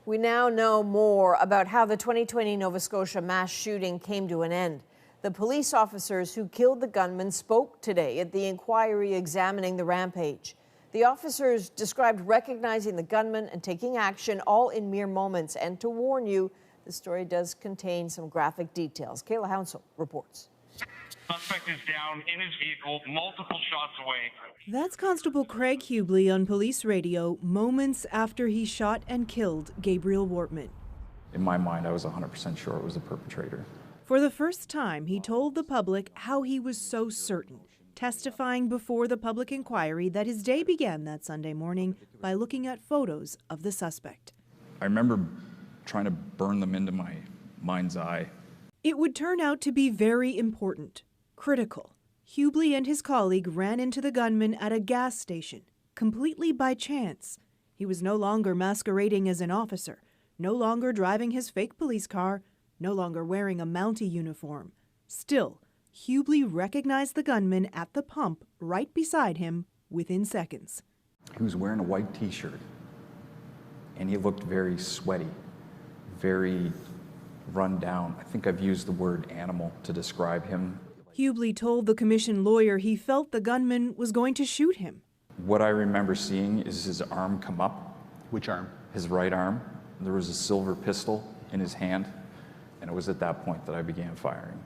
We now know more about how the 2020 Nova Scotia mass shooting came to an end. The police officers who killed the gunman spoke today at the inquiry examining the rampage. The officers described recognizing the gunman and taking action all in mere moments. And to warn you, the story does contain some graphic details. Kayla Hounsell reports. Suspect is down in his vehicle, multiple shots away. That's Constable Craig Hubley on police radio moments after he shot and killed Gabriel Wortman. In my mind, I was 100% sure it was the perpetrator. For the first time, he told the public how he was so certain, testifying before the public inquiry that his day began that Sunday morning by looking at photos of the suspect. I remember trying to burn them into my mind's eye. It would turn out to be very important, critical. Hubley and his colleague ran into the gunman at a gas station, completely by chance. He was no longer masquerading as an officer, no longer driving his fake police car, no longer wearing a Mountie uniform. Still, Hubley recognized the gunman at the pump right beside him within seconds. He was wearing a white t-shirt, and he looked very sweaty, very run down. I think I've used the word animal to describe him. Hubley told the commission lawyer he felt the gunman was going to shoot him. What I remember seeing is his arm come up. Which arm? His right arm. There was a silver pistol in his hand, and it was at that point that I began firing.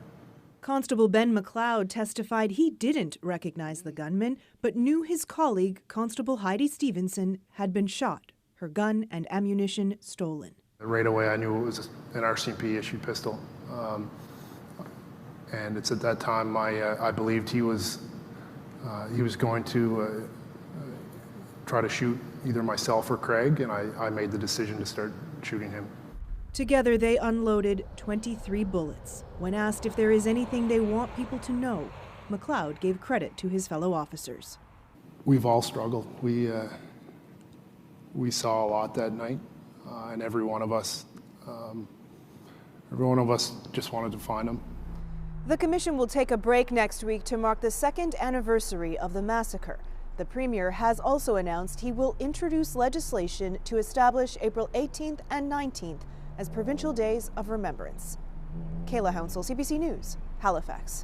Constable Ben McLeod testified he didn't recognize the gunman, but knew his colleague, Constable Heidi Stevenson, had been shot, her gun and ammunition stolen. Right away I knew it was an RCMP-issued pistol. And it's at that time I believed he was going to try to shoot either myself or Craig, and I made the decision to start shooting him. Together they unloaded 23 bullets. When asked if there is anything they want people to know, McLeod gave credit to his fellow officers. We've all struggled. We saw a lot that night, and every one of us just wanted to find him. The commission will take a break next week to mark the 2nd anniversary of the massacre. The Premier has also announced he will introduce legislation to establish April 18th and 19th as provincial days of remembrance. Kayla Hounsell, CBC News, Halifax.